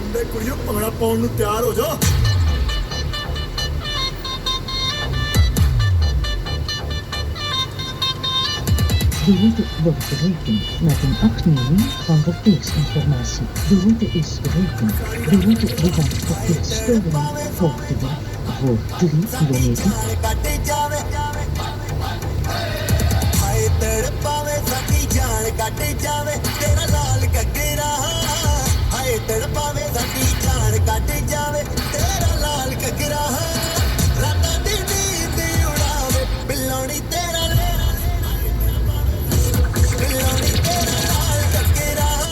मुंडे कुड़ियों bhangra pound नूं तैयार हो जाओ। De route wordt berekend met een afneming van verkeersinformatie. De route is berekend. De route bevat verkeersstoringen. Volg de weg voor 3 kilometer.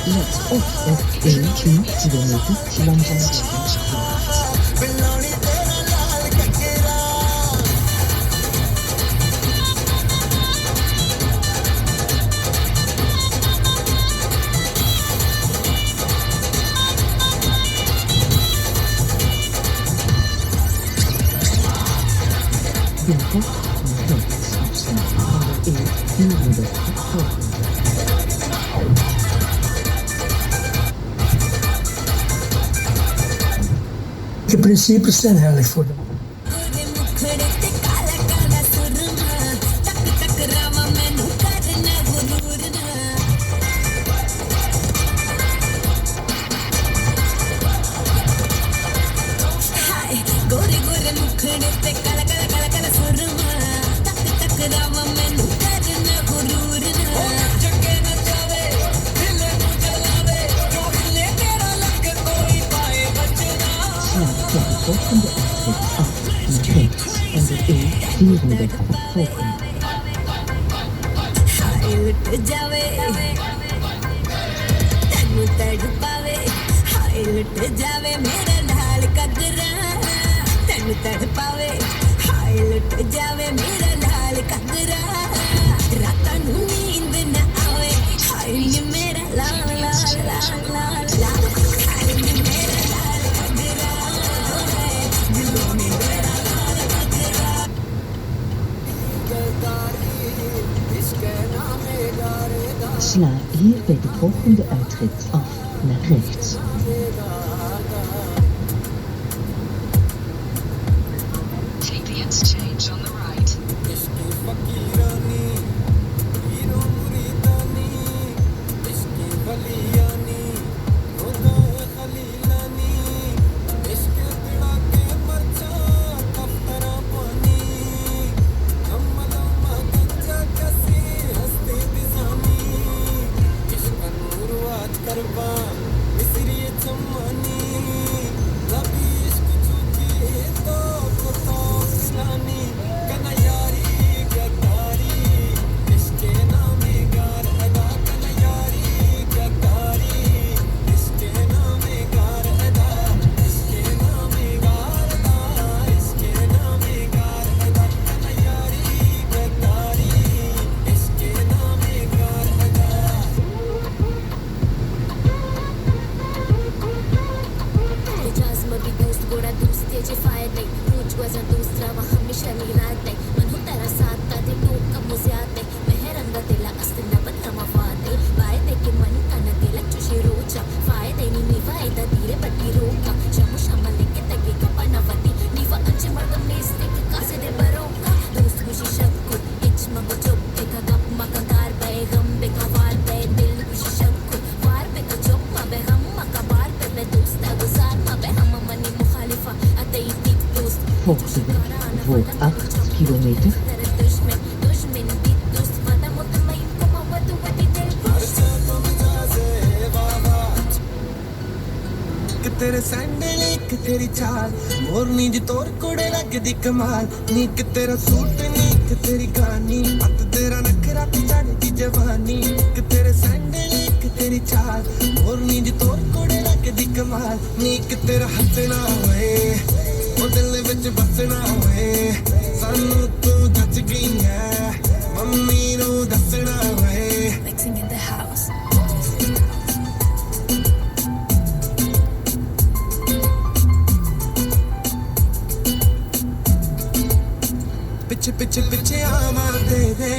Let op op 1 kilometer langzaam binnenkort rechts afslaan van de E400 volgen. De principes zijn heilig voor them. Volgende uitrit af naar rechts en de E400 volgen. Sla hier bij de volgende uitrit af naar rechts. Take the interchange on the right. Volg de weg voor 8 kilometer. तेरे sandal एक तेरी चाल मोरनी जी तोर कुड़े लगदी कमाल नी कि तेरा सूट नी कि तेरी गानी अत तेरा नखरा ते चढ़दी जवानी कि तेरे सैंडल एक तेरी चाल मोरनी जी तोर कुड़े लगदी कमाल नी कि तेरा हंसना होए ओ दिल विच बसना होए सानू तू जच गई है मम्मी नू दसना होए Mixing in the house. पिछे पिछे पिछे आवा दे दे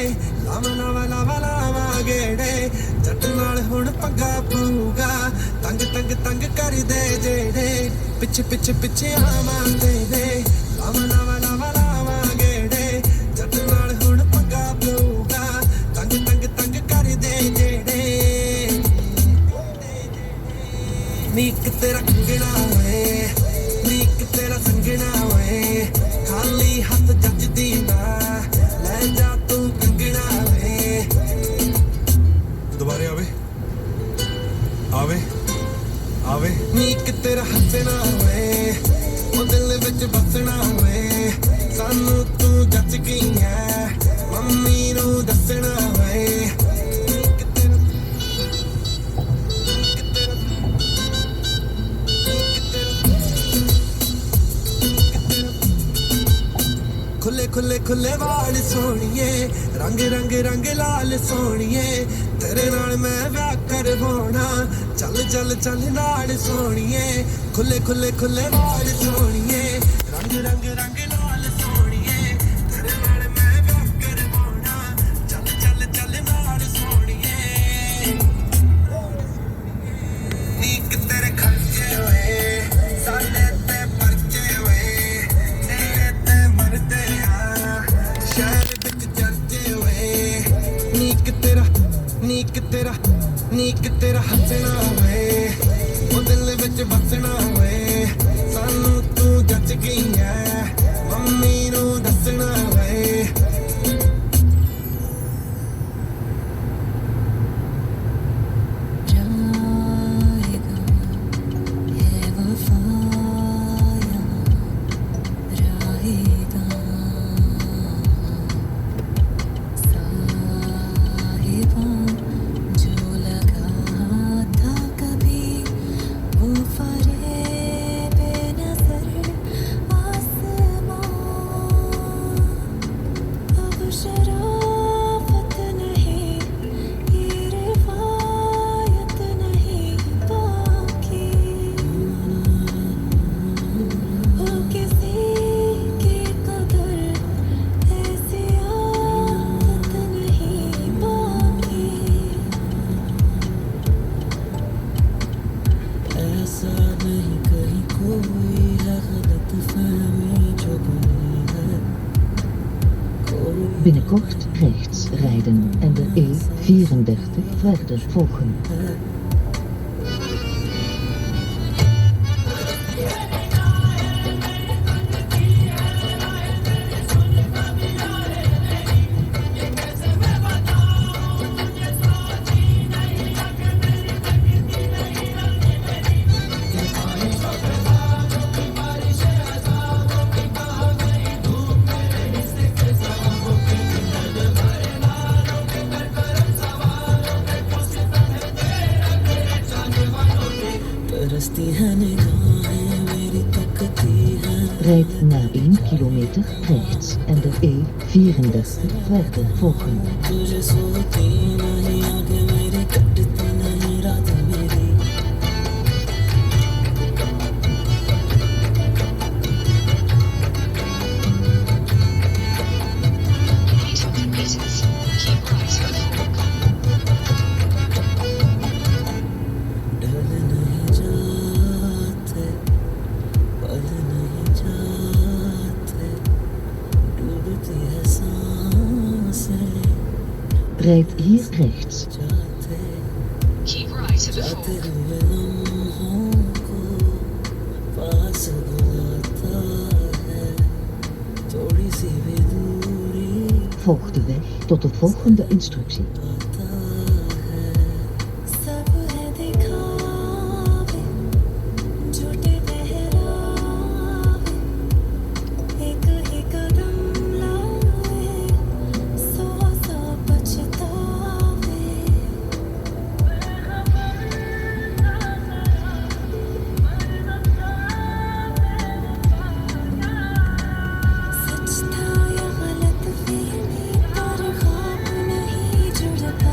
लावा लावा लावा लावा ਗੇੜੇ ਜੱਟ ਨਾਲ ਹੁਣ ਪੰਗਾ ਪਊਗਾ ਤੰਗ ਤੰਗ ਤੰਗ ਕਰਦੇ ਜਿਹੜੇ ਪਿੱਛੇ ਪਿੱਛੇ ਪਿੱਛੇ ਆਵਾਂ ਤੇਰੇ ਲਾਵਾਂ ਲਾਵਾਂ ਲਾਵਾਂ ਲਾਵਾਂ ਗੇੜੇ ਜੱਟ ਨਾਲ ਹੁਣ ਪੰਗਾ ਪਊਗਾ ਤੰਗ ਤੰਗ ਤੰਗ ਕਰਦੇ ਜਿਹੜੇ ਨੀਕ ਤੇਰਾ ਕੰਗਣਾ ਓਏ ਨੀਕ ਤੇਰਾ ਸੰਗਣਾ ਓਏ ਖਾਲੀ ਹੱਥ ਜੱਜਦੀ ਨਾ ਲੈ ਜਾ ਤੂੰ ਕੰਗਣਾ ਓਏ ਦੁਬਾਰੇ ਆਵੇ ਆਵੇ ਆਵੇ ਨੀਕ ਤੇਰਾ ਹੱਸਣਾ ਓਏ ਉਹ ਦਿਲ ਵਿੱਚ ਬਸਣਾ ਓਏ ਸਾਨੂੰ ਤੂੰ ਜੱਜ ਗਈ ਐ ਮੰਮੀ ਨੂੰ ਦੱਸਣਾ ਓਏ ਨੀਕ ਤੇਰਾ ਖੁੱਲੇ ਖੁੱਲੇ ਖੁੱਲੇ ਵਾਲ ਸੋਹਣੀਏ ਰੰਗ ਰੰਗ ਰੰਗ ਲਾਲ ਸੋਹਣੀਏ ਤੇਰੇ ਨਾਲ ਮੈਂ ਵਿਆਹ ਕਰਵਾਉਣਾ ਚੱਲ ਚੱਲ ਚੱਲ ਨਾਲ ਸੋਹਣੀਏ ਖੁੱਲੇ ਖੁੱਲੇ ਖੁੱਲੇ ਵਾਲ ਸੋਹਣੀਏ ਰੰਗ ਰੰਗ ਰੰਗ ਲਾਲ ਸੋਹਣੀਏ ਤੇਰੇ ਨਾਲ ਮੈਂ ਵਿਆਹ ਕਰਵਾਉਣਾ ਚੱਲ ਚੱਲ ਚੱਲ ਨਾਲ ਸੋਹਣੀਏ ਨੀਕ ਤੇਰੇ ਖਰਚੇ ਹੋਏ ਸਾਡੇ ਤੇ ਪਰਚੇ ਹੋਏ ਤੇਰੇ ਤੇ ਮਰਦੇ ਆ ਸ਼ਹਿਰ ਵਿੱਚ ਚਰਚੇ ਹੋਏ ਨੀਕ ਤੇਰਾ ਹੱਸਣਾ ਹੋਏ ਉਹ ਦਿਲ ਵਿੱਚ ਬਸਣਾ ਹੋਏ ਸਾਨੂੰ ਤੂੰ ਜੱਜ ਗਈ ਐ ਮੰਮੀ ਨੂੰ ਦੱਸਣਾ ਹੋਏ Binnenkort rechts rijden en de E34 verder volgen. Rijd na 1 kilometer rechts en de E34 verder volgen. Rijd hier rechts. Keep right to the fork. Volg de weg tot de volgende instructie. सच था या गलत फहमी पर ख्वाब नहीं जुड़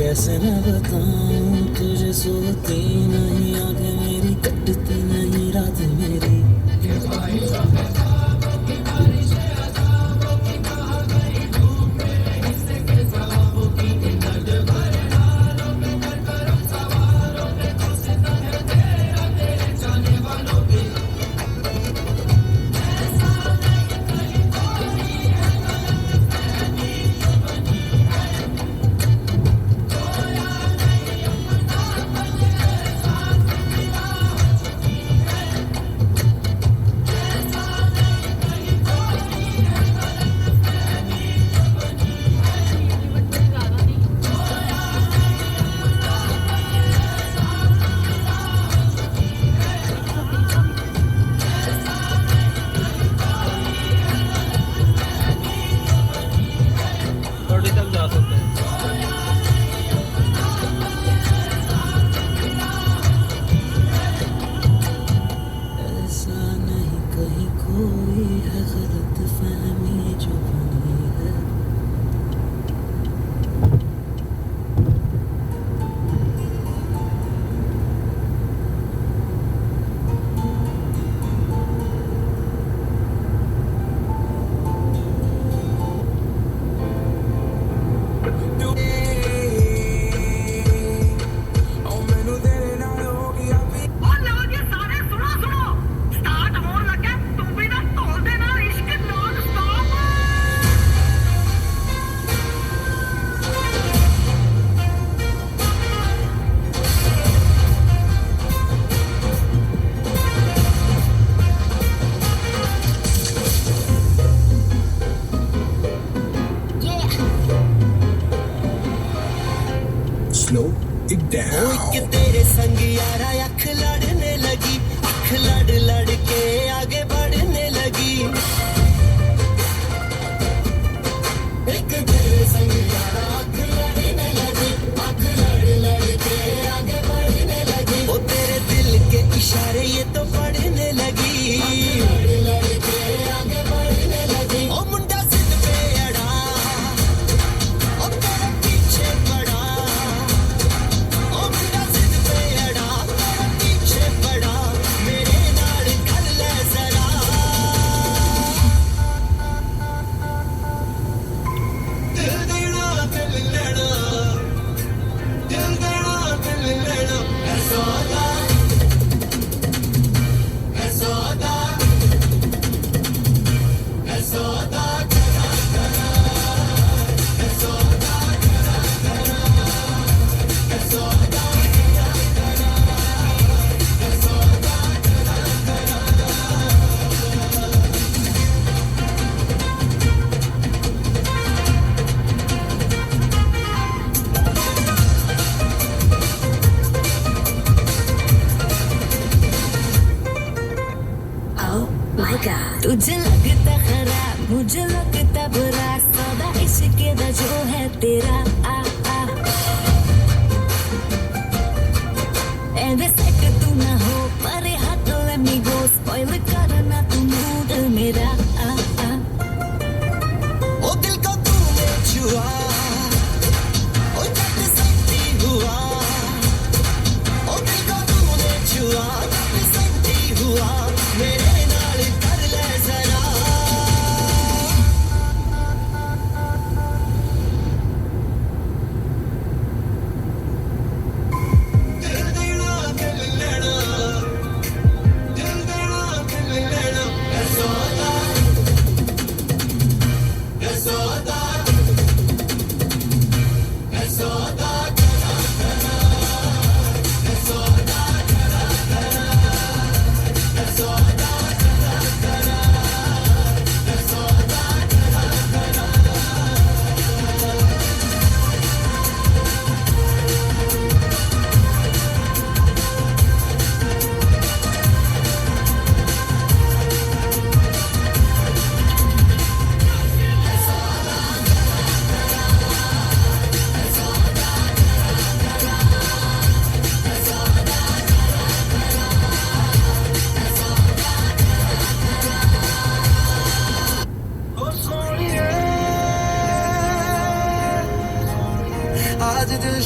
कैसे मैं बताऊं तुझे, सोती नहीं आंखें मेरी, कटती नहीं रात मेरी। थोड़ी तक जा सकते हैं। ऐसा नहीं कहीं कोई है गलत फहमी जो बनी है। Slow it down. कि तेरे संग यारा अख लड़ने लगी, अख लड़ लड़ के आगे बढ़ने लगी। एक तेरे संग यारा अख लड़ने लगी, अख लड़ लड़ के आगे बढ़ने लगी। ओ तेरे दिल के इशारे ये तो पढ़ने लगी, लड़ लड़ के आगे बढ़ने लगी। ओ मुंडा जिद पे अड़ा, ओ तेरे पीछे पड़ा। ओ मुंडा जिद पे अड़ा, तेरे पीछे पड़ा। मेरे नाल कर ले जरा। दिल देना दिल लेना, दिल देना दिल लेना। है सौदा, है सौदा, है सौदा करा करा, है सौदा करा करा, है सौदा करा करा, है सौदा करा करा। Oh my God. तुझे लगता खराब, मुझे लगता बुरा, सौदा इश्क दा जो है तेरा। आ आ एंड सेट तू ना हो, परे हाथ let me go, spoil करना तू मूड मेरा। आ आ ओ दिल को तूने छुआ, ओ जट सैती हुआ। ओ दिल को तूने छुआ, जट सैती हुआ। मेरे नाल कर ले जरा। दिल देना दिल लेना, दिल देना दिल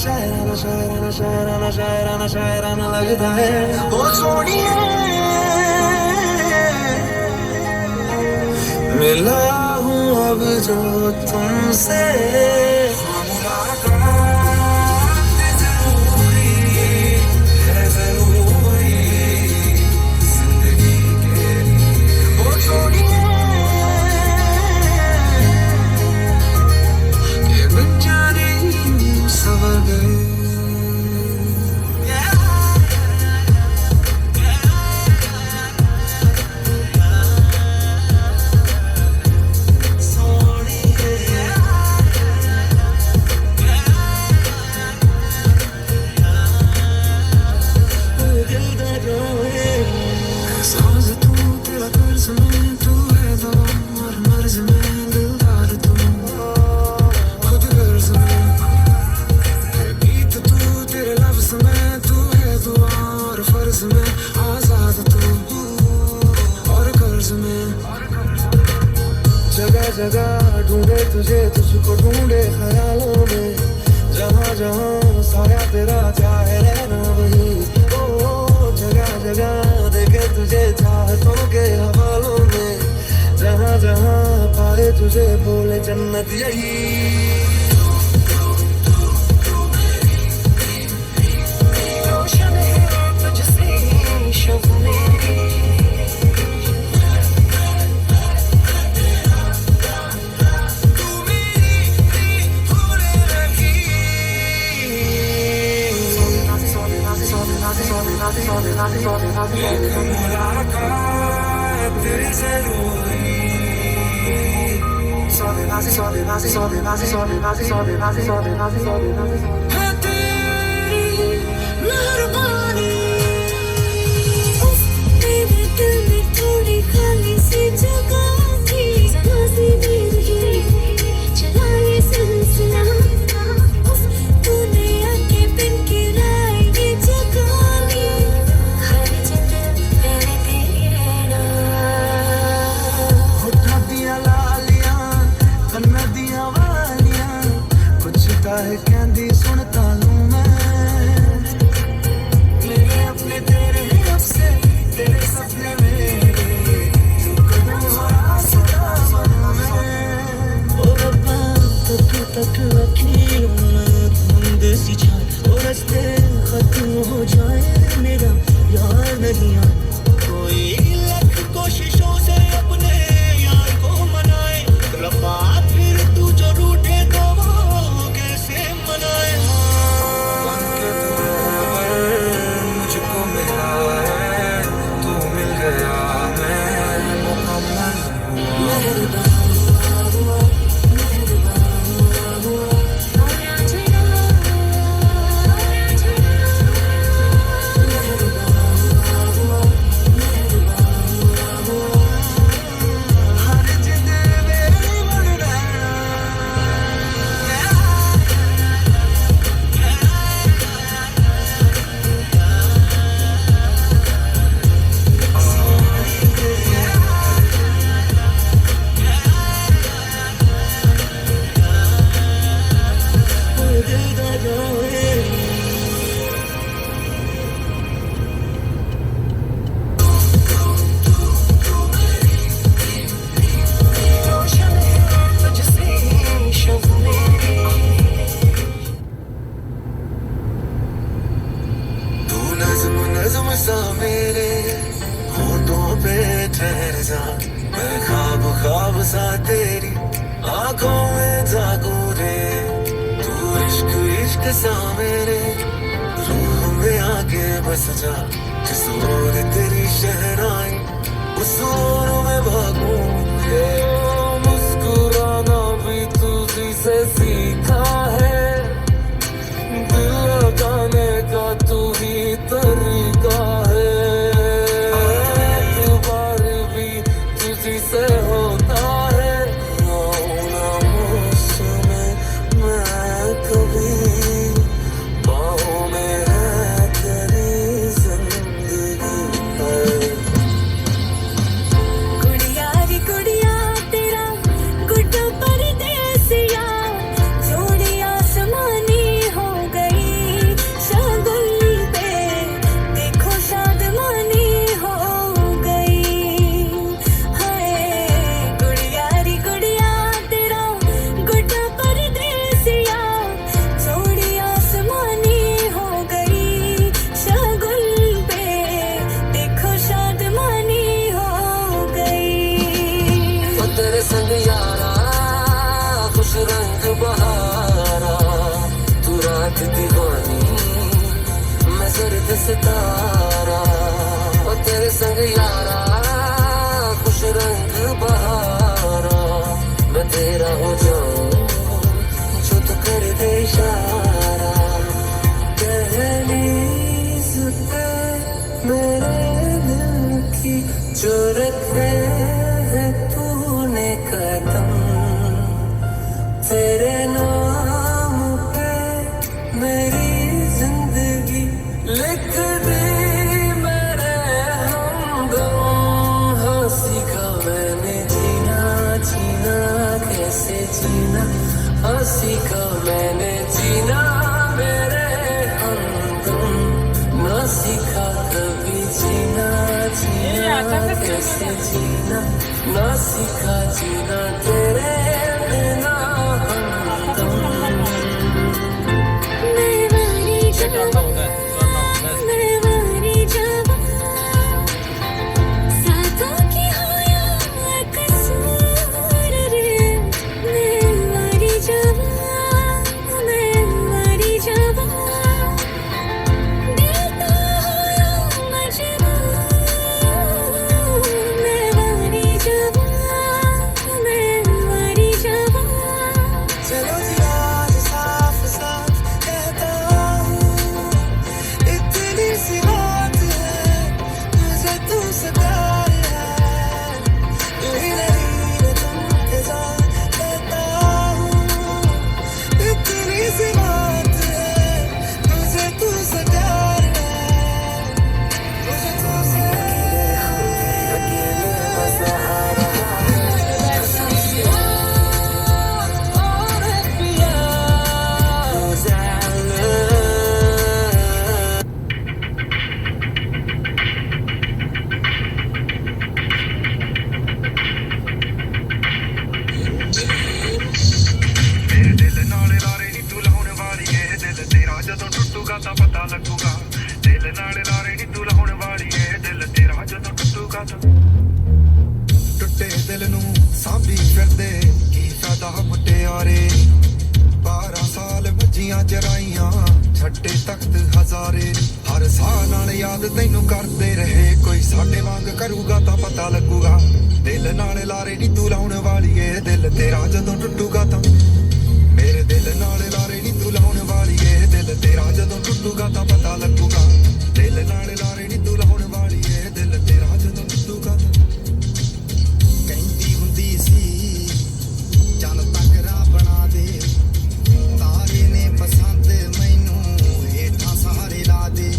शायराना शायराना शायराना शायराना शायराना लगता है ओ सोनिए मिला हूँ अब जो तुमसे जगह जगह ढूंढे तुझे तुझको ढूंढे ख्यालों में जहाँ जहाँ साया तेरा चाहे रहना वही ओ जगह जगह देखे तुझे चाहतों के हवालों में जहाँ जहाँ पाए तुझे बोले जन्नत यही मेरे दिल में थोड़ी खाली सी जगह थी सांसें दे रही चला ये सिलसिला तूने आके बिन किराए ये जगह ली हर जगह तेरे तेरा होठा दिया लालियां कन्ना दिया वालियां कुछ काहे कहंदी सुनता लूं मैं मेरे अपने तेरे अब से तेरे सपने मेरे तू कदम हरा सदा मन में ओ रब्बा तक लकीरों में धुंध सी छाए ओ रास्ते खत्म हो जाए मेरा यार नहीं आए कोई लाख कोशिशों से अपने यार को मनाए रब्बा फिर तू जो रूठे तो वो कैसे मनाए मुझको मिला है तू मिल गया मैं मुकम्मल सा मेरे होठों पे ठहर जा मैं ख्वाब ख्वाब सा तेरी आंखों में जागूं रे तू इश्क इश्क सा मेरे रूह में आके बस जा जिस ओर तेरी शहनाई उस ओर में भागूं रे मुस्कुराना भी तुझी से सीखा है दिल लगाने का तू ही तरीका है बार भी तुझी से होता है मैं कभी बाहों में है तेरी जिंदगी है कुड़िया री कुड़िया दर्द सितारा ओ तेरे संग यारा खुश रंग बहारा मैं तेरा हो जाऊं जो तू कर दे इशारा दहलीज पे मेरे दिल की जो रखे है तूने कदम तेरे नाम पे मेरी जिंदगी लिख दी मेरे हमदम हाँ सीखा मैंने जीना जीना कैसे जीना हाँ सीखा मैंने जीना मेरे हमदम ना सीखा कभी जीना जीना कैसे जीना ना सीखा जीना तेरे बिना हमदम मैं वाली जावा मैं वाली जावा साथों की हो या कसूर रे मैं वाली जावा दिल तो हो या मजबूर मैं वाली जावा चलो जी आज साफ साफ कहता हूँ इतनी सी बात है मुझे तुमसे प्यार है तू ही नहीं तुम के साथ कहता हूँ इतनी सी बात है मुझे तुमसे प्यार है मुझे तुमसे अकेले बसहारा ਮੇਰੇ ਦਿਲ ਨਾਲ ਲਾਰੇ ਨੀ ਤੂੰ ਲਾਉਣ ਵਾਲੀ ਏ ਦਿਲ ਤੇਰਾ ਜਦੋਂ ਟੁੱਟੂਗਾ ਤਾਂ ਪਤਾ ਲੱਗੂਗਾ ਦਿਲ ਨਾਲ ਲਾਰੇ ਨੀ ਤੂੰ ਲਾਉਣ ਵਾਲੀ ਏ ਦਿਲ ਤੇਰਾ ਜਦੋਂ ਟੁੱਟੂਗਾ ਤਾਂ ਟੁੱਟੇ ਦਿਲ ਨੂੰ ਸਾਂਭੀ ਫਿਰਦੇ ਕੀ ਫਾਇਦਾ ਮੁਟਿਆਰੇ 12 ਸਾਲ ਵੱਜੀਆਂ ਜਰਾਈਆਂ ਛੱਡੇ ਤਖਤ ਹਜ਼ਾਰੇ ਹਰ ਸਾਹ ਨਾਲ ਯਾਦ ਤੈਨੂੰ ਕਰਦੇ ਰਹੇ ਕੋਈ ਸਾਡੇ ਵਾਂਗ ਕਰੂਗਾ ਤਾਂ ਪਤਾ ਲੱਗੂਗਾ ਦਿਲ ਨਾਲ ਲਾਰੇ ਨੀ ਤੂੰ ਲਾਉਣ ਵਾਲੀ ਏ ਦਿਲ ਤੇਰਾ ਜਦੋਂ ਟੁੱਟੂਗਾ ਤਾਂ ਮੇਰੇ ਦਿਲ ਨਾਲ ਲਾਰੇ ਨੀ ਤੂੰ ਲਾਉਣ ਵਾਲੀ ਏ ਦਿਲ ਤੇਰਾ ਜਦੋਂ ਟੁੱਟੂਗਾ ਤਾਂ ਪਤਾ ਲੱਗੂਗਾ ਦਿਲ ਨਾਲ ਲਾਰੇ ਨੀ ਤੂੰ ਲਾਉਣ ਵਾਲੀ ਏ ਦਿਲ ਤੇਰਾ ਜਦੋਂ ਟੁੱਟੂਗਾ ਤਾਂ ਕਹਿੰਦੀ ਹੁੰਦੀ ਸੀ ਚੱਲ ਤਕਰਾ ਬਣਾ ਦੇ ਤਾਰੇ ਨੇ ਪਸੰਦ ਮੈਨੂੰ ਹੇਠਾਂ ਸਹਾਰੇ ਲਾ ਦੇ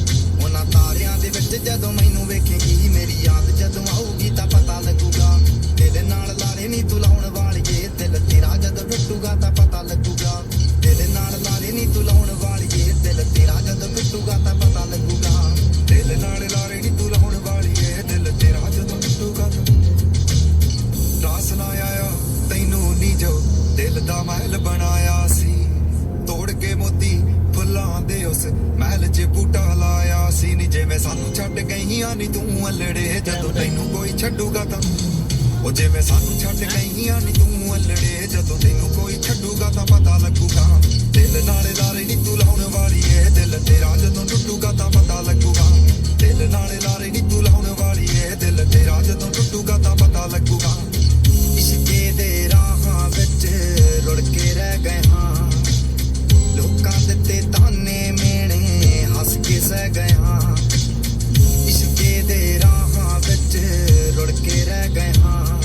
ਉਹਨਾਂ ਤਾਰਿਆਂ ਦੇ ਵਿੱਚ ਜਦੋਂ ਮੈਨੂੰ ਵੇਖੇਗੀ ਮੇਰੀ ਯਾਦ ਜਦੋਂ ਆਊਗੀ ਤਾਂ ਪਤਾ ਲੱਗੂਗਾ ਦਿਲ ਨਾਲ ਲਾਰੇ ਨੀ ਤੂੰ ਲਾਉਣ ਵਾਲੀਏ ਦਿਲ ਤੇਰਾ ਜਦੋਂ ਟੁੱਟੂਗਾ ਤਾਂ ਪਤਾ ਲੱਗੂਗਾ ਦਿਲ ਨਾਲ ਲਾਰੇ ਨੀ ਤੂੰ ਲਾਉਣ ਵਾਲੀਏ ਦਿਲ ਤੇਰਾ ਜਦੋਂ ਟੁੱਟੂਗਾ ਤਾਂ ਪਤਾ ਲੱਗੂਗਾ ਦਿਲ ਨਾਲ ਲਾਰੇ ਨੀ ਤੂੰ ਲਾਉਣ ਵਾਲੀਏ ਦਿਲ ਤੇਰਾ ਜਦੋਂ ਟੁੱਟੂਗਾ ਤਾਂ ਰਾਸ ਨਾ ਆਇਆ ਤੈਨੂੰ ਨੀ ਜੋ ਦਿਲ ਦਾ ਮਹਿਲ ਬਣਾਇਆ ਸੀ ਤੋੜ ਕੇ ਮੋਤੀ ਫੁੱਲਾਂ ਦੇ ਉਸ ਮਹਿਲ 'ਚ ਬੂਟਾ ਲਾਇਆ ਸੀ ਨੀ ਜਿਵੇਂ ਸਾਨੂੰ ਛੱਡ ਗਈਆਂ ਨੀ ਤੂੰ ਅਲੜੇ ਜਦੋਂ ਤੈਨੂੰ ਕੋਈ ਛੱਡੂਗਾ ਤਾਂ ਉਹ ਜਿਵੇਂ ਸਾਨੂੰ ਛੱਡ ਗਈਆਂ ਨੀ ਤੂੰ ਅਲੜੇ ਜਦੋਂ ਤੈਨੂੰ ਕੋਈ ਛੱਡੂਗਾ ਤਾਂ ਪਤਾ ਲੱਗੂਗਾ ਦਿਲ ਨਾਲ ਲਾਰੇ ਨੀ ਤੂੰ ਲਾਉਣ ਵਾਲੀ ਏ ਦਿਲ ਤੇਰਾ ਜਦੋਂ ਟੁੱਟੂਗਾ ਤਾਂ ਪਤਾ ਲੱਗੂਗਾ ਦਿਲ ਨਾਲ ਲਾਰੇ ਨੀ ਤੂੰ ਲਾਉਣ ਵਾਲੀ ਏ ਦਿਲ ਤੇਰਾ ਜਦੋਂ ਟੁੱਟੂਗਾ ਤਾਂ ਪਤਾ ਲੱਗੂਗਾ ਇਸ਼ਕੇ ਦੇ ਰਾਹਾਂ ਵਿੱਚ ਰੁੜ ਕੇ ਰਹਿ ਗਏ ਹਾਂ ਲੋਕਾਂ ਦਿੱਤੇ ਤਾਨੇ ਮੇਣੇ ਹੱਸ ਕੇ ਸਹਿ ਗਏ ਹਾਂ ਇਸ਼ਕੇ ਦੇ ਰਾਹਾਂ ਵਿੱਚ ਰੁੜ ਕੇ ਰਹਿ ਗਏ ਹਾਂ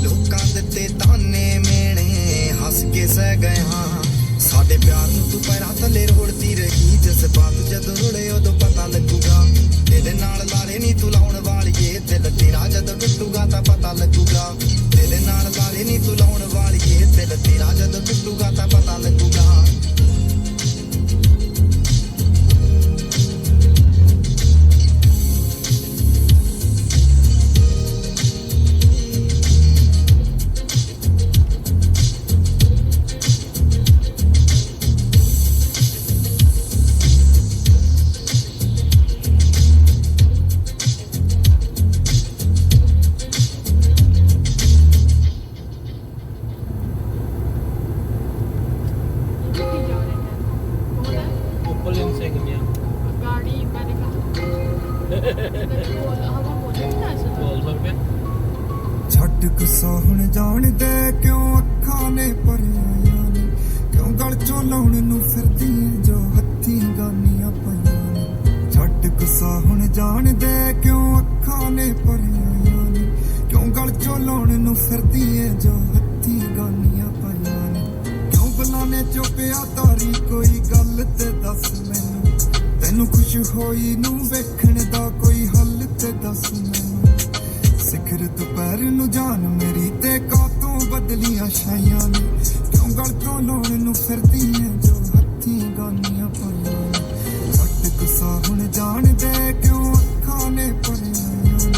ਲੋਕਾਂ ਦਿੱਤੇ ਤਾਨੇ ਮੇਣੇ ਹੱਸ ਕੇ ਸਹਿ ਗਏ ਹਾਂ ਸਾਡੇ ਪਿਆਰ ਨੂੰ ਤੂੰ ਪੈਰਾਂ ਥੱਲੇ ਰੋੜਦੀ ਰਹੀ ਜਜ਼ਬਾਤ ਜਦੋਂ ਰੁੜੇ ਉਦੋਂ ਪਤਾ ਲੱਗੂਗਾ ਦਿਲ ਨਾਲ ਲਾਰੇ ਨੀ ਤੂੰ ਲਾਉਣ ਵਾਲੀਏ ਦਿਲ ਤੇਰਾ ਜਦੋਂ ਟੁੱਟੂਗਾ ਤਾਂ ਪਤਾ ਲੱਗੂਗਾ ਦਿਲ ਨਾਲ ਲਾਰੇ ਨੀ ਤੂੰ ਲਾਉਣ ਵਾਲੀਏ ਦਿਲ ਤੇਰਾ ਜਦੋਂ ਟੁੱਟੂਗਾ ਤਾਂ ਪਤਾ ਲੱਗੂਗਾ बोल सकते ਛੱਡ ਗੁੱਸਾ ਹੁਣ ਜਾਣਦੇ ਕਿਉਂ ਅੱਖਾਂ ਨੇ ਭਰੀਆਂ ਨੇ ਕਿਉਂ ਗਲ ਚੋਂ ਲਾਉਣ ਨੂੰ ਫਿਰਦੀ ਏਂ ਜੋ ਹੱਥੀਂ ਗਾਨੀਆਂ ਪਈਆਂ ਨੇ ਛੱਡ ਗੁੱਸਾ ਹੁਣ ਜਾਣਦੇ ਕਿਉਂ ਅੱਖਾਂ ਨੇ ਭਰੀਆਂ ਨੇ ਕਿਉਂ ਗਲ ਚੋਂ ਲਾਉਣ ਨੂੰ ਫਿਰਦੀ ਏਂ ਜੋ ਹੱਥੀਂ ਗਾਨੀਆਂ ਪਈਆਂ ਨੇ ਕਿਉਂ ਬੁਲਾਣੇ ਚੁੱਪਿਆ ਤਾਰੀ ਕੋਈ ਗੱਲ ਤੇ ਦੱਸ ਮੈਨੂੰ ਤੈਨੂੰ ਖੁਸ਼ ਹੋਈ ਨੂੰ ਵੇਖਣ ਦਾ ਕੋਈ ਹੱਲ ਤੇ ਦੱਸ ਮੈਨੂੰ ਸਿਖਰ ਦੁਪਹਿਰ ਨੂੰ ਜਾਨ ਮੇਰੀ ਤੇ ਕਾਤੋਂ ਬਦਲੀਆਂ ਛਾਈਆਂ ਨੇ ਕਿਉਂ ਗਲ ਤੋਂ ਲਾਉਣ ਨੂੰ ਫਿਰਦੀ ਏਂ ਜੋ ਹੱਥੀਂ ਗਾਨੀਆਂ ਪਈਆਂ ਨੇ ਛੱਡ ਗੁੱਸਾ ਹੁਣ ਜਾਣਦੇ ਕਿਉਂ ਅੱਖਾਂ ਨੇ ਭਰੀਆਂ ਨੇ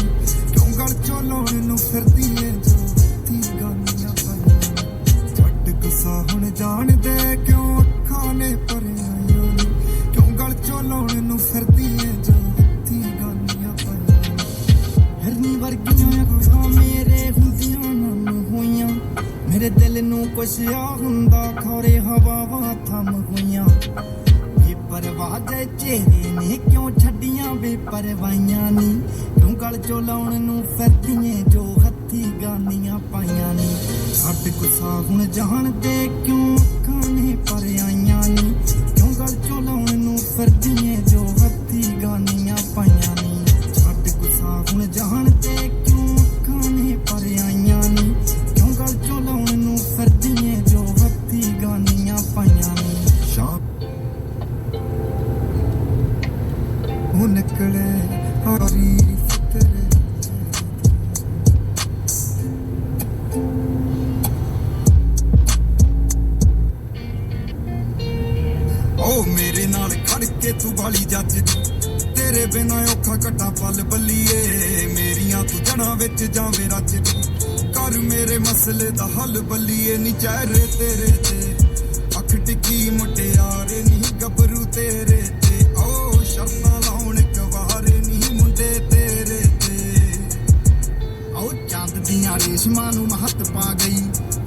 ਕਿਉਂ ਗਲ ਚੋਂ ਲਾਉਣ ਨੂੰ ਫਿਰਦੀ ਏਂ ਜੋ ਹੱਥੀਂ ਗਾਨੀਆਂ ਪਈਆਂ ਨੇ ਛੱਡ ਗੁੱਸਾ ਹੁਣ ਜਾਣਦੇ ਕਿਉਂ ਅੱਖਾਂ ਨੇ ਭਰੀਆਂ ਨੇ ਕਿਉਂ ਗਲ ਚੋਂ ਲਾਉਣ ਨੂੰ ਫਿਰਦੀ ਏਂ ਜੋ ਹੱਥੀਂ ਗਾਨੀਆਂ ਪਈਆਂ ਨੇ ਹਰਨੀ ਵਰਗੀਆਂ ਅੱਖਾਂ ਮੇਰੇ ਹੁੰਦੀਆਂ ਨਮ ਹੋਈਆਂ ਮੇਰੇ ਦਿਲ ਨੂੰ ਕੁਛ ਆ ਹੁੰਦਾ ਖੌਰੇ ਹਵਾਵਾਂ ਥੰਮ ਹੋਈਆਂ ਬੇਪਰਵਾਹ ਦੇ ਚਿਹਰੇ ਨੇ ਕਿਉਂ ਛੱਡੀਆਂ ਬੇਪਰਵਾਹੀਆਂ ਨੀ ਕਿਉਂ ਗਲ ਚੋਂ ਲਾਉਣ ਨੂੰ ਫਿਰਦੀਆਂ ਜੋ ਹੱਥੀ ਗਾਨੀਆਂ ਪਾਈਆਂ ਨੀ ਛੱਡ ਗੁੱਸਾ ਹੁਣ ਜਾਣਦੇ ਕਿਉਂ ਅੱਖਾਂ ਨੇ ਭਰੀਆਂ ਨੀ ਕਿਉਂ ਗਲ ਚੋਂ ਲਾਉਣ ਨੂੰ ਫਿਰਦੀਆਂ ਜੋ ਹੱਥੀ ਗਾਨੀਆਂ ਪਾਈਆਂ ਨੀ ਛੱਡ ਗੁੱਸਾ ਹੁਣ ਜਾਣਦੇ ਕਿਉਂ ਅੱਖਾਂ ਨੇ ਭਰੀਆਂ ਨੀ ਕਿਉਂ ਗਲ ਚੋਂ ਲਾਉਣ ਨੂੰ ਫਿਰਦੀਆਂ ਜੋ ਹੱਥੀ ਗਾਨੀਆਂ ਪਾਈਆਂ ਨੀ ਉਹ ਨਿਕਲੇ ਹਾਰੀ ਫਿਕਰੇ ਓ ਮੇਰੇ ਨਾਲ ਖੜ ਕੇ ਤੂੰ ਵਾਲੀ ਜੱਜਦੀ ਤੇਰੇ ਬਿਨਾ ਔਖਾ ਕੱਟਾ ਪਲ ਬੱਲੀਏ ਮੇਰੀਆਂ ਤੂੰ ਜੜਾਂ ਵਿੱਚ ਜਾਵੇਂ ਰੱਜਦੀ ਕਰ ਮੇਰੇ ਮਸਲੇ ਦਾ ਹੱਲ ਬੱਲੀਏ ਨੀ ਚਿਹਰੇ ਤੇਰੇ ਤੇ ਅੱਖ ਟਿੱਕੀ ਮੁਟਿਆਰੇ ਨੀ ਗੱਭਰੂ ਤੇਰੇ ਤੇ ਓ ਸ਼ਰਤਾਂ ਲਾਉਣ ਕਵਾਰੇ ਨੀ ਮੁੰਡੇ ਤੇਰੇ ਤੇ ਓ ਚੰਦ ਦੀਆਂ ਰੇਸ਼ਮਾਂ ਨੂੰ ਮਹੱਤ ਪਾ ਗਈ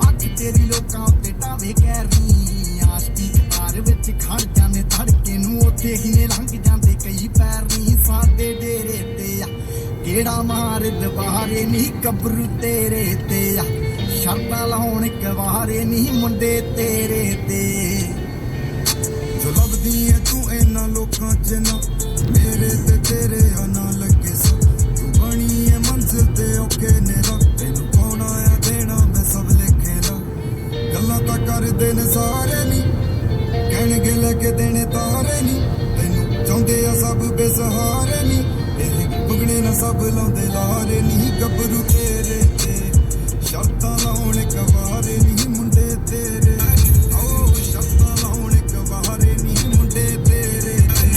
ਅੱਖ ਤੇਰੀ ਲੋਕਾਂ ਉੱਤੇ ਟਾਵੇ ਕਹਿਰੀ ਆਸ਼ਕੀ ਕਤਾਰ ਵਿੱਚ ਖੜ ਜਾਂਦੇ ਧੜਕੇ ਨੂੰ ਉੱਥੇ ਹੀ ਨੇ ਲੰਘ ਜਾਂਦੇ ਕਈ ਪੈਰ ਨਹੀਂ ਸਾਡੇ ਡੇਰੇ ਤੇ ਆ ਕਿਹੜਾ ਮਾਰ ਦਵਾਰੇ ਨੀ ਗੱਭਰੂ ਤੇਰੇ ਤੇ ਆ ਸ਼ਰਤਾਂ ਲਾਉਣ ਕਵਾਰੇ ਨੀ ਮੁੰਡੇ ਤੇਰੇ ਤੇ ਜੋ ਲੱਭਦੀ ਏ ਤੂੰ ਇਹਨਾਂ ਲੋਕਾਂ 'ਚ ਨਾ ਮੇਰੇ ਤੇ ਤੇਰੇ ਆ ਨਾ ਲੱਗੇ ਸੋ ਤੂੰ ਬਣੀ ਏ ਮੰਜ਼ਿਲ ਤੇ ਓਕੇ ਨੇ ਰੱਖ ਤੈਨੂੰ ਪਾਉਣਾ ਆ ਦੇਣਾ ਮੈਂ ਸਭ ਲਿਖੇ ਲਾ ਗੱਲਾਂ ਤਾਂ ਕਰਦੇ ਨੇ ਸਾਰੇ ਨੀ ਕਹਿਣਗੇ ਲੈ ਕੇ ਦੇਣੇ ਤਾਰੇ ਨੀ ਤੈਨੂੰ ਚਾਹੁੰਦੇ ਆ ਸਭ ਬੇਸਹਾਰੇ ਨੀ ਇਹ ਬੁਗਣੇ ਨਾ ਸਭ ਲਾਉਂਦੇ ਲਾਰੇ ਨੀ ਗੱਭਰੂ ਤੇਰੇ ਤੇ ਸ਼ਰਤਾਂ ਲਾਉਣ ਕਵਾਰੇ ਨੀ ਮੁੰਡੇ ਤੇਰੇ ਓ ਸ਼ਰਤਾਂ ਲਾਉਣ ਕਵਾਰੇ ਨੀ ਮੁੰਡੇ ਤੇਰੇ ਤੇ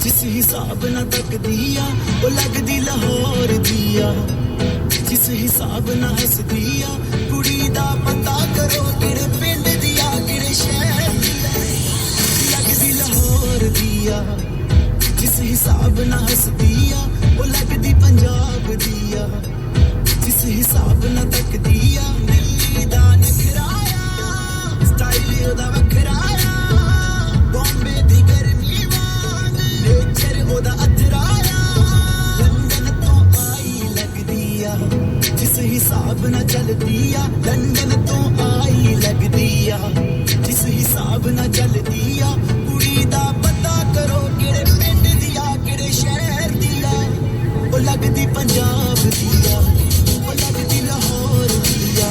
ਜਿਸ ਹਿਸਾਬ ਨਾਲ ਤੱਕਦੀ ਆ ਉਹ ਲੱਗਦੀ ਲਾਹੌਰ ਦੀ ਆ ਜਿਸ ਹਿਸਾਬ ਨਾਲ ਹੱਸਦੀ ਆ ਕੁੜੀ ਦਾ ਪਤਾ ਕਰੋ ਕਿਹੜੇ ਪਿੰਡ ਦੀ ਆ ਕਿਹੜੇ ਸ਼ਹਿਰ ਦੀ ਲੱਗਦੀ ਲਾਹੌਰ ਦੀ ਆ ਜਿਸ ਹਿਸਾਬ ਨਾਲ ਹੱਸਦੀ ਆ ਉਹ ਲੱਗਦੀ ਪੰਜਾਬ ਦੀ ਆ ਜਿਸ ਹਿਸਾਬ ਨਾਲ ਤੱਕਦੀ ਆ ਦਿੱਲੀ ਦਾ ਨਖਰਾਇਆ ਸਟਾਈਲ ਉਹਦਾ ਵੱਖਰਾਇਆ ਬੰਬੇ ਦੀ ਗਰਮੀ ਵਾਂਗ ਨੇਚਰ ਉਹਦਾ ਅਥਰਾਇਆ ਲੰਡਨ ਤੋਂ ਆਈ ਲੱਗਦੀ ਆ ਜਿਸ ਹਿਸਾਬ ਨਾਲ ਚੱਲਦੀ ਆ ਲੰਡਨ ਤੋਂ ਆਈ ਲੱਗਦੀ ਆ ਜਿਸ ਹਿਸਾਬ ਨਾਲ ਚੱਲਦੀ ਆ ਕੁੜੀ ਦਾ ਪਤਾ ਕਰੋ ਕਿਹੜੇ ਪਿੰਡ ਦੀ ਆ ਕਿਹੜੇ ਸ਼ਹਿਰ ਦੀ ਆ ਉਹ ਲੱਗਦੀ ਪੰਜਾਬ ਦੀ ਆ ਉਹ ਲੱਗਦੀ ਲਾਹੌਰ ਦੀ ਆ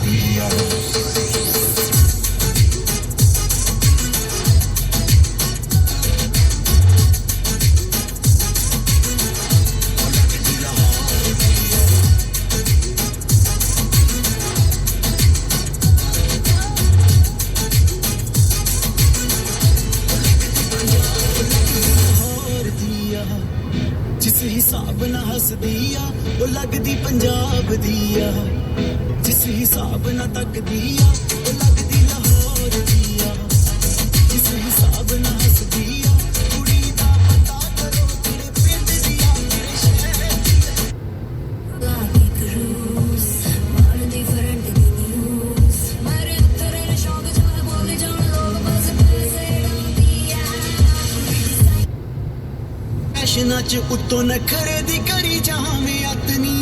दिया जिस हिसाब ना हस दिया वो लगदी पंजाब दिया जिस हिसाब ना तक दिया वो लगदी लाहौर दिया जिस हिसाब ना हस दिया कुड़ी दा पता करो तेरे पिंड दिया तेरे शहर दिया लागी क्रूज मार दी फ्रंट दी न्यूज मारे तेरे शौक जब बोले जान लोग बस पैसे दिया फैशना च उत्तों नखरे दी करी जहां में अतनी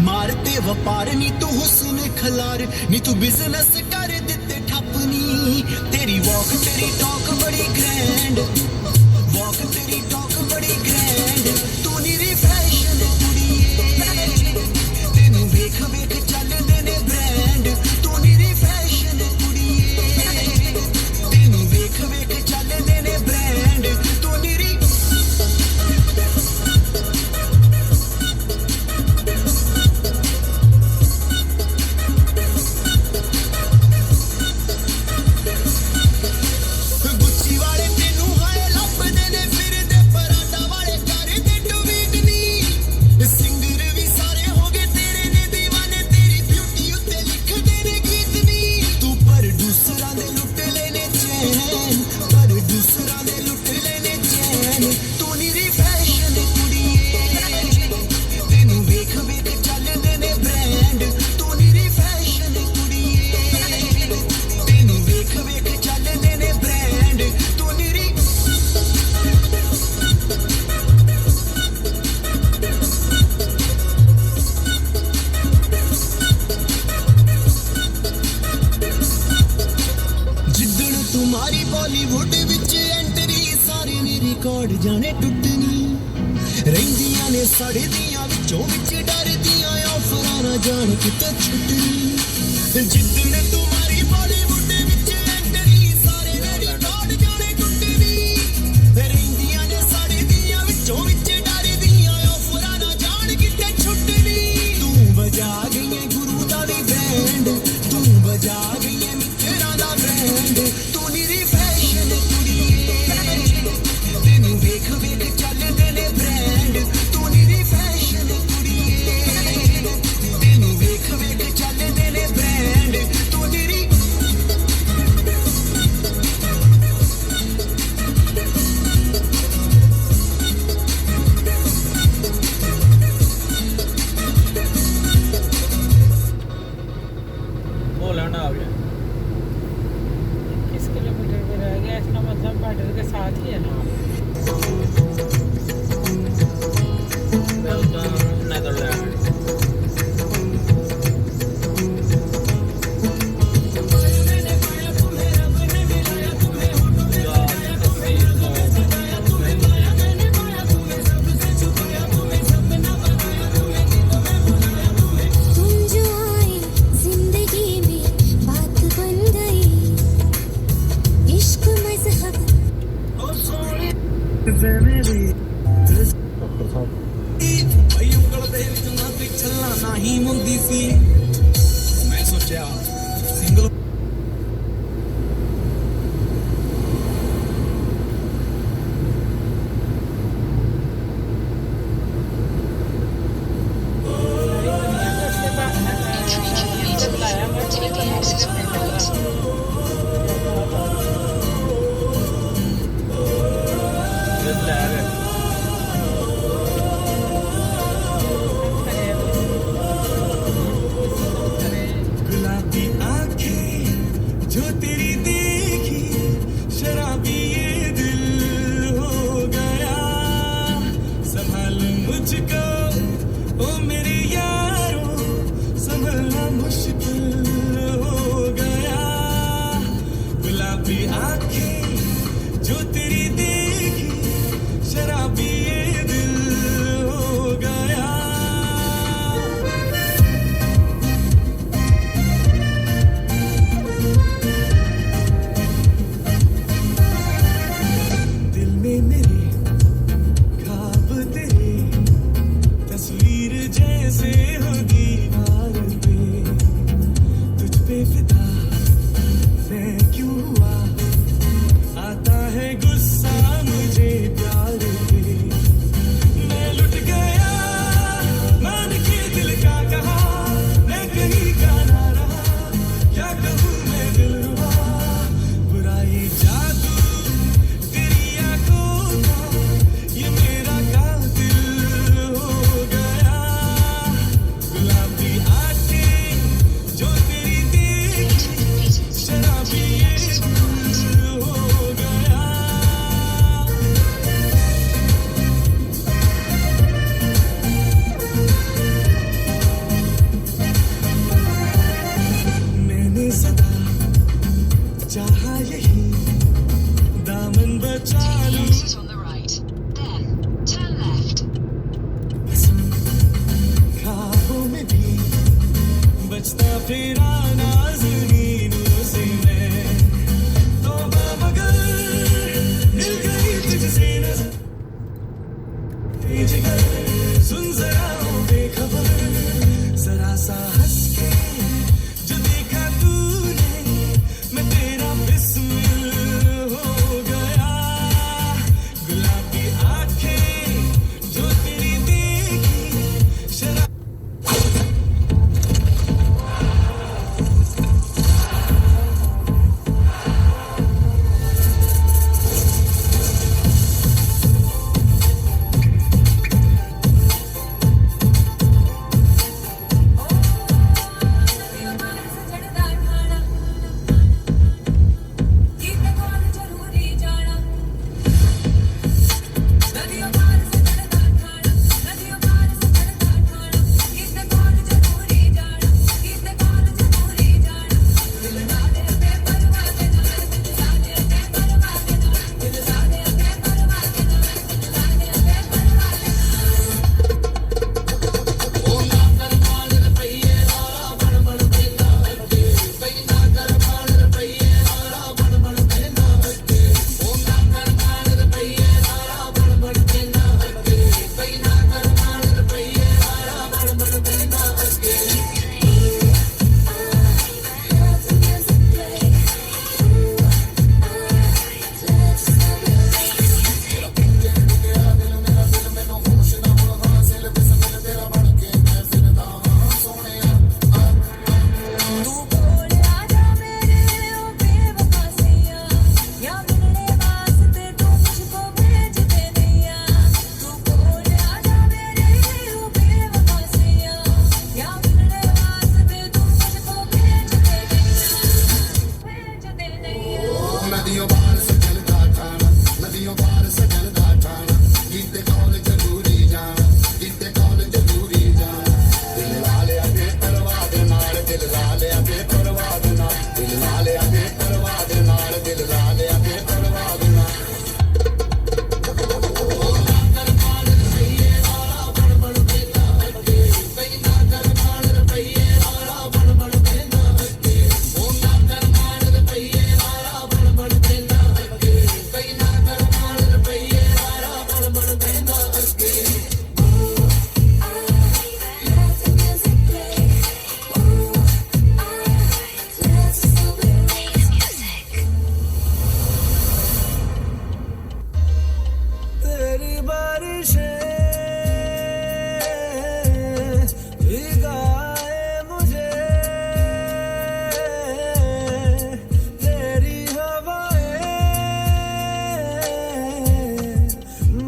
मारते वपार नी तू हुस्न खलार नी तू बिजनेस कर दिते ठपनी तेरी वॉक तेरी टॉक बड़ी ग्रैंड वॉक तेरी टॉक बड़ी ग्रैंड तू नीरी फैशन कुड़िए तेनू वेख वेख चलदे ने ब्रांड तू नीरी फैशन कुड़िए तेनू वेख वेख चलदे ने ब्रांड तू नीरी गुच्ची वाले तेनू हाय लपदे ने फिरदे पराठा वाले कर दे ट्वीट नी सिंगर भी सारे हो गए तेरे ने दीवाने तेरी ब्यूटी उत्ते लिखदे ने गीत नी तू पर दूसरा दे लुट लेने चैन पर दूसरा दे लुट लेने चैन तू नीरी फैशन कुड़िए तेनू वेख वेख चलदे ने ब्रांड तू नीरी फैशन कुड़िए तेनू वेख वेख चलदे ने ब्रांड तू नीरी जिद्दण तुम्हारी बॉलीवुड विच एंट्री सारे ने रिकॉर्ड जाने टुटनी रहिंदियां ने सड़दियां विचों विच डरदियां ऑफरां ना जान किते छुटनी जिद्दण तुम्हारी बॉलीवुड विच एंट्री सारे ने रिकॉर्ड जाने टुटनी रहिंदियां ने सड़दियां विचों विच डरदियां ऑफरां ना जान किते छुटनी तू बजा गई है गुरु दा वी बैंड तू बजा गई है मित्तरां दा बैंड तू नीरी फैशन कुड़िए तेनू वेख वेख चलदे ने ब्रांड तू नीरी फैशन कुड़िए तेनू वेख वेख चलदे ने ब्रांड तू नीरी पोलैंड आ गया 21 किलोमीटर पे रह गया इसका मतलब बॉर्डर के साथ ही है ना बेल्जियम नेदरलैंड तुम जो आए जिंदगी में बात बन गई इश्क मजहब ਭਾਈ ਉਂਗਲ ਦੇ ਵਿੱਚ ਨਾ ਪਿਛਲਣਾ ਨਹੀਂ ਹੁੰਦੀ ਸੀ ਮੈਂ ਸੋਚਿਆ ਸਿੰਗਲ गुलाबी आंखें जो तेरी देखी शराबी ये दिल हो गया संभाल मुझको ओ मेरे यारों संभलना मुश्किल हो गया गुलाबी आंखें जो तेरी देखी शराबी ये दिल हो गया तेरा नाज़नीन से मैं तौबा मगर मिल गई तुझसे नज़र जिगर सुन जरा ओ बेखबर जरा सा हंस के जो देखा तूने मैं तेरा बिस्मिल हो गया गुलाबी आंखें जो तेरी देखी शराब तेरी बारिशें भिगाए मुझे तेरी हवाएं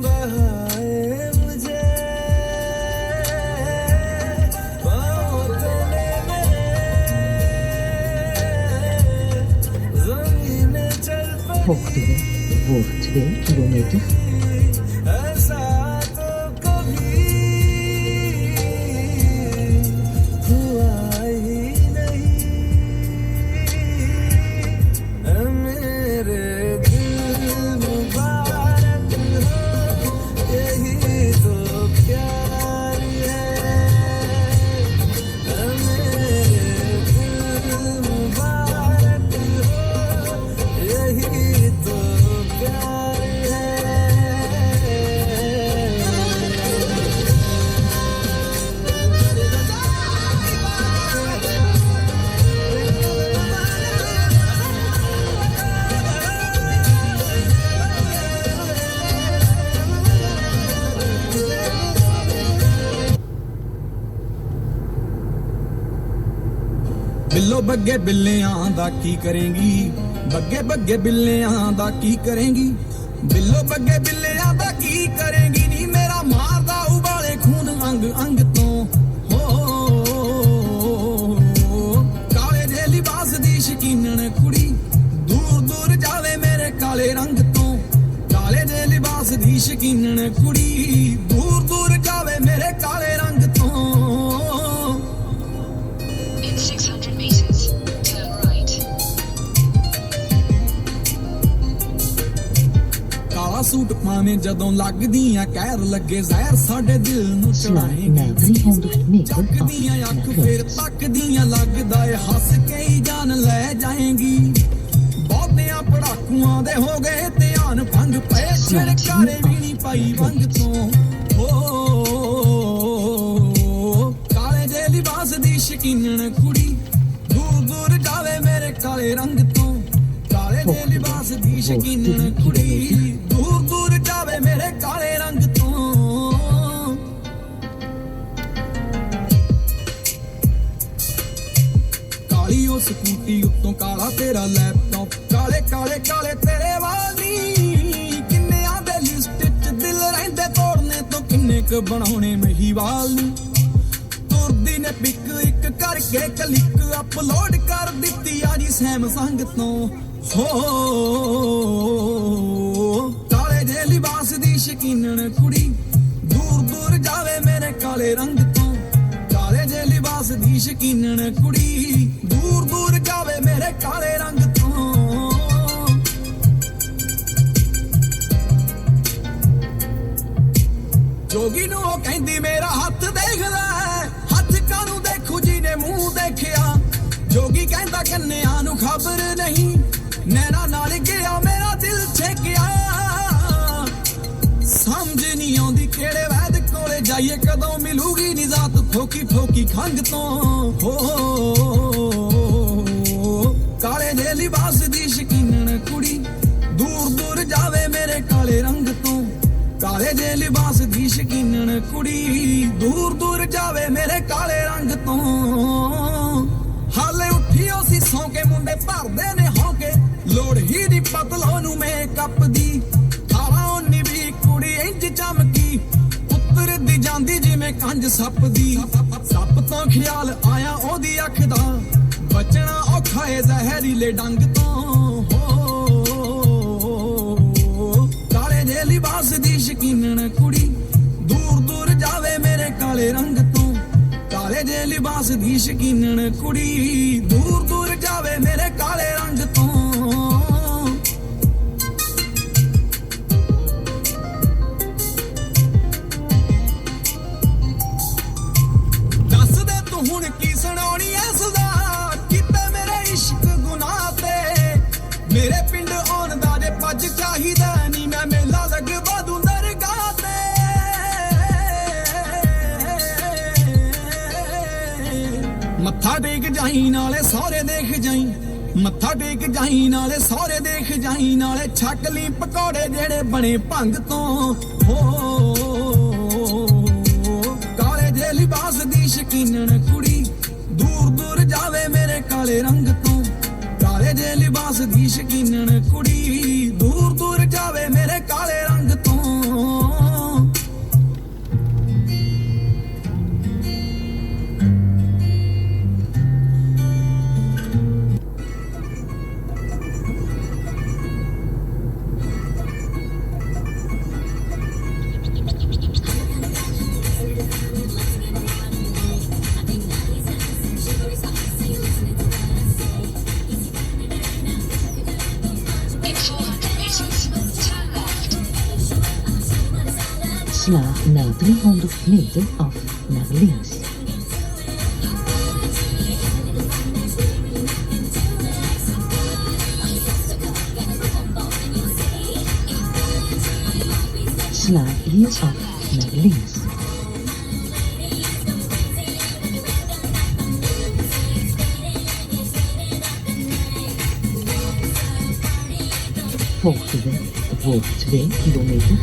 बहाए मुझे पाँव तले मेरे ज़मीनें चल पड़ी Volgende weg voor 2 kilometer. ऐसा तो कभी हुआ ही नहीं ऐ मेरे दिल मुबारक हो यही तो प्यार है ऐ मेरे दिल मुबारक हो यही तो प्यार है ਬਿੱਲੋ ਬੱਗੇ ਬਿੱਲਿਆਂ ਦਾ ਕੀ ਕਰੇਂਗੀ ਬੱਗੇ ਬੱਗੇ ਬਿੱਲਿਆਂ ਦਾ ਕੀ ਕਰੇਂਗੀ ਬਿੱਲੋ ਬੱਗੇ ਬਿੱਲਿਆਂ ਦਾ ਕੀ ਕਰੇਂਗੀ ਨੀ ਮੇਰਾ ਮਾਰਦਾ ਉਬਾਲੇ ਖੂਨ ਅੰਗ ਅੰਗ ਤੋਂ ਹੋ ਕਾਲੇ ਦੇ ਲਿਬਾਸ ਦੀ ਸ਼ਕੀਨਣ ਕੁੜੀ ਦੂਰ ਦੂਰ ਜਾਵੇ ਮੇਰੇ ਕਾਲੇ ਰੰਗ ਤੋਂ ਕਾਲੇ ਦੇ ਲਿਬਾਸ ਦੀ ਸ਼ਕੀਨਣ ਕੁੜੀ ਦੂਰ ਦੂਰ ਜਾਵੇ ਮੇਰੇ ਕਾਲੇ ਰੰਗ ਤੋਂ In 600 meters, turn right. ਕਾਲਾ ਸੂਟ ਅੱਖਾਂ ਨੇ ਜਦੋਂ ਲੱਗਦੀਆਂ ਕਹਿਰ ਲੱਗੇ ਜ਼ਹਿਰ ਸਾਡੇ ਦਿਲ ਨੂੰ Sla ਚੜਾਏਗੀ na 300 meter af ਚੱਕਦੀਆਂ ਅੱਖ naar ਫੇਰ links. ਤੱਕਦੀਆਂ ਲੱਗਦਾ ਏ ਹੱਸ ਕੇ ਹੀ ਜਾਨ ਲੈ ਜਾਏਗੀ ਬਹੁਤਿਆਂ ਪੜਾਕੂਆਂ ਦੇ ਹੋ ਗਏ ਧਿਆਨ ਭੰਗ ਪਏ ਛਿੜਕਾਰੇ ਵੀ ਨਹੀਂ ਪਾਈ ਵੰਗ ਤੋਂ ਕਾਲੇ ਜੇ ਲਿਬਾਸ ਦੀ ਸ਼ਕੀਨਣ ਕੁੜੀ ਦੂਰ ਦੂਰ ਜਾਵੇ ਮੇਰੇ ਕਾਲੇ ਰੰਗ ਤੋਂ ਕਾਲੇ ਜੇ ਲਿਬਾਸ ਦੀ ਸ਼ਕੀਨਣ ਕੁੜੀ ਦੂਰ ਦੂਰ ਜਾਵੇ ਮੇਰੇ ਕਾਲੇ ਰੰਗ ਤੋਂ ਕਾਲੀ ਉਹ ਸਕੂਟੀ ਉੱਤੋਂ ਕਾਲਾ ਤੇਰਾ ਲੈਪਟਾਪ ਕਾਲੇ ਕਾਲੇ ਕਾਲੇ ਤੇਰੇ ਵਾਲੀ ਕਿੰਨਿਆਂ ਦੇ ਲਿਸਟ 'ਚ ਦਿਲ ਰਹਿੰਦੇ ਤੋੜਨੇ ਤੋਂ ਕਿੰਨੇ ਕ ਬਣਾਉਣੇ ਮਹੀਵਾਲ ਨੂੰ ਤੁਰਦੀ ਨੇ ਪਿਕ ਇੱਕ ਕਰਕੇ ਕਲਿੱਕ ਅਪਲੋਡ ਕਰ ਦਿੱਤੀ ਆ ਜੀ ਸੈਮਸੰਗ ਤੋਂ ਹੋ ਕਾਲੇ ਜੇ ਲਿਬਾਸ ਦੀ ਸ਼ਕੀਨਣ ਕੁੜੀ ਦੂਰ ਦੂਰ ਜਾਵੇ ਮੇਰੇ ਕਾਲੇ ਰੰਗ ਤੋਂ ਕਾਲੇ ਜੇ ਲਿਬਾਸ ਦੀ ਸ਼ਕੀਨਣ ਕੁੜੀ ਦੂਰ ਦੂਰ ਜਾਵੇ ਮੇਰੇ ਕਾਲੇ ਰੰਗ ਤੋਂ ਜੋਗੀ ਨੂੰ ਉਹ ਕਹਿੰਦੀ ਮੇਰਾ ਹੱਥ ਦੇਖ ਲੈ ਹੱਥ ਕਾਨੂੰ ਦੇਖੂ ਜੀ ਨੇ ਮੂੰਹ ਦੇਖਿਆ ਜੋਗੀ ਕਹਿੰਦਾ ਕੰਨਿਆਂ ਨੂੰ ਖਬਰ ਨਹੀਂ ਨੈਣਾ ਨਾਲ ਗਿਆ ਮੇਰਾ ਦਿਲ ਛੇਕਿਆ ਸਮਝ ਨਹੀਂ ਆਉਂਦੀ ਕਿਹੜੇ ਵੈਦ ਕੋਲੇ ਜਾਈਏ ਕਦੋਂ ਮਿਲੂਗੀ ਨਿਜ਼ਾਤ ਫੋਕੀ ਫੋਕੀ ਖੰਗ ਤੋਂ ਹੋ ਕਾਲੇ ਜੇ ਲਿਬਾਸ ਦੀ ਸ਼ਕੀਨਣ ਕੁੜੀ ਦੂਰ ਦੂਰ ਜਾਵੇ ਮੇਰੇ ਕਾਲੇ ਰੰਗ ਤੋਂ ਕਾਲੇ ਜੇ ਲਿਬਾਸ ਦੀ ਸ਼ਕੀਨਣ ਕੁੜੀ ਦੂਰ ਦੂਰ ਜਾਵੇ ਮੇਰੇ ਕਾਲੇ ਰੰਗ ਤੋਂ ਹਾਲੇ ਉੱਠਿਓ ਸੀ ਸੌਂ ਕੇ ਮੁੰਡੇ ਭਰਦੇ ਨੇ ਹੌਕੇ ਲੋੜ ਹੀ ਦੀ ਪਤਲੋ ਨੂੰ ਮੇਕਅਪ ਦੀ 18 ਵੀ ਕੁੜੀ ਇੰਜ ਚਮਕੀ ਉੱਤਰਦੀ ਜਾਂਦੀ ਜਿਵੇਂ ਕੰਜ ਸੱਪ ਦੀ ਸੱਪ ਤੋਂ ਖਿਆਲ ਆਇਆ ਉਹਦੀ ਅੱਖ ਦਾ ਬਚਣਾ ਔਖਾ ਏ ਜ਼ਹਿਰੀਲੇ ਡੰਗ ਤੋਂ ਕਾਲੇ ਜੇ ਲਿਬਾਸ ਦੀ ਸ਼ਕੀਨਣ ਕੁੜੀ ਦੂਰ ਦੂਰ ਜਾਵੇ ਮੇਰੇ ਕਾਲੇ ਰੰਗ ਤੋਂ ਕਾਲੇ ਜੇ ਲਿਬਾਸ ਦੀ ਸ਼ਕੀਨਣ ਕੁੜੀ ਦੂਰ ਦੂਰ ਜਾਵੇ ਮੇਰੇ ਕਾਲੇ ਰੰਗ ਤੋਂ ਦੱਸ ਦੇ ਤੂੰ ਹੁਣ ਕੀ ਸੁਣਾਉਣੀ ਐ ਸਦਾ ਕਿਤੇ ਮੇਰੇ ਇਸ਼ਕ ਗੁਨਾਹ ਤੇ ਮੇਰੇ ਪਿੰਡ ਆਉਣ ਦਾ ਜੇ ਪੱਜ ਚਾਹੀਦਾ ਨਹੀਂ ਮੈਂ ਮੇਲਾ ਲਗਵਾ ਦੂੰ ਦਰਗਾਹ ਤੇ ਮੱਥਾ ਟੇਕ ਜਾਈ ਨਾਲੇ ਸਹੁਰੇ ਦੇਖ ਜਾਈ ਮੱਥਾ ਟੇਕ ਜਾਈ ਨਾਲੇ ਸਹੁਰੇ ਦੇਖ ਜਾਈ ਨਾਲੇ ਛੱਕ ਲਈ ਪਕੌੜੇ ਜਿਹੜੇ ਬਣੇ ਭੰਗ ਤੋਂ ਕਾਲੇ ਜੇ ਲਿਬਾਸ ਦੀ ਸ਼ਕੀਨਣ ਕੁੜੀ ਦੂਰ ਦੂਰ ਜਾਵੇ ਮੇਰੇ ਕਾਲੇ ਰੰਗ ਤੋਂ ਕਾਲੇ ਜੇ ਲਿਬਾਸ ਦੀ ਸ਼ਕੀਨਣ ਕੁੜੀ ਦੂਰ ਦੂਰ ਜਾਵੇ ਮੇਰੇ ਕਾਲੇ ਰੰਗ ਤੋਂ Sla na 300 meter af naar links. Sla hier af naar links. Volg de weg voor 2 kilometer.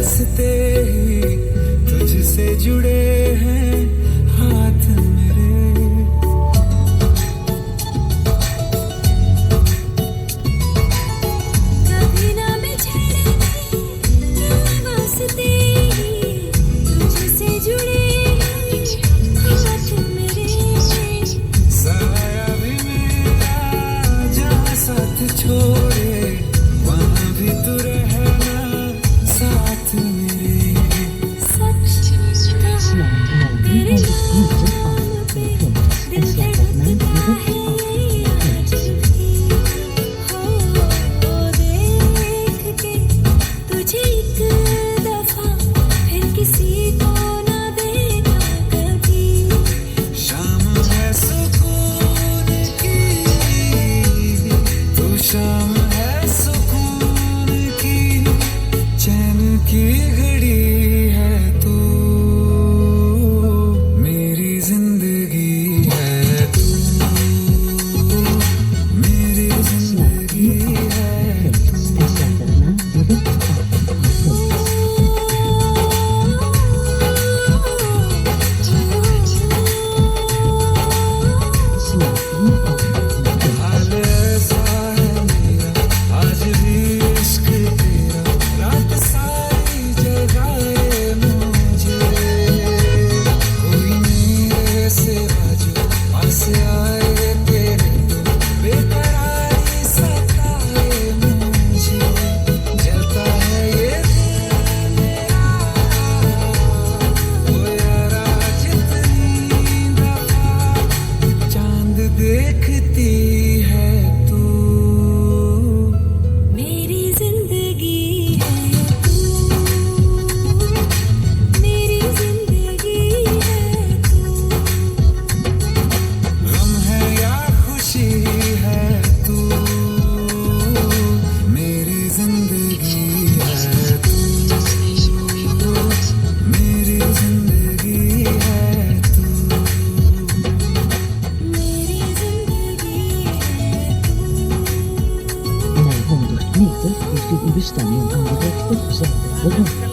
हंसते ही तुझसे जुड़े हैं हाथ मेरे। कभी ना बिछड़ेंगे वास्ते तुझसे जुड़े हाथ मेरे। साया भी मेरा जहाँ साथ छोड़े वहाँ भी तू रहना साथ मेरे। सच कहा तेरे नाम पे दिल धड़कता है आज भी। हो देख के तुझे एक दफा फिर किसी को ना देखा कभी। शाम है सुकून की, तू शाम है सुकून की, चैन की घड़ी है तू, मेरी जिंदगी है तू, मेरी जिंदगी है तू। Essa हाल ऐसा है मेरा आज भी इश्क तेरा, रात सारी जगाए मुझे, कोई मेरे सिवा जो पास आए तेरे तो बेकरारी सताए मुझे। जलता है ये दिल मेरा, ओ यारा जितनी दफा चांद देखती है तू, मेरी जिंदगी है तू, मेरी जिंदगी है तू। गम है या खुशी है तू, मेरी जिंदगी है तू, मेरी जिंदगी है तू, मेरी जिंदगी है तू। Na 100 meter heeft u uw bestemming aangegeven op zender bereikt.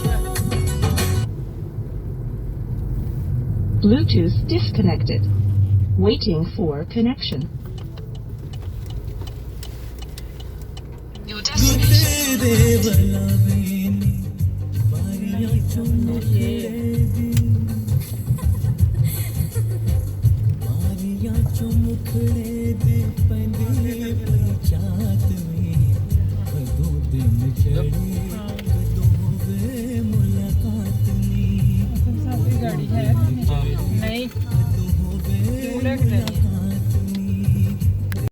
Bluetooth disconnected. Waiting for connection. Your destination. तेरे बलावे ने बारियां चुमके दी, बारियां चुमके दे पे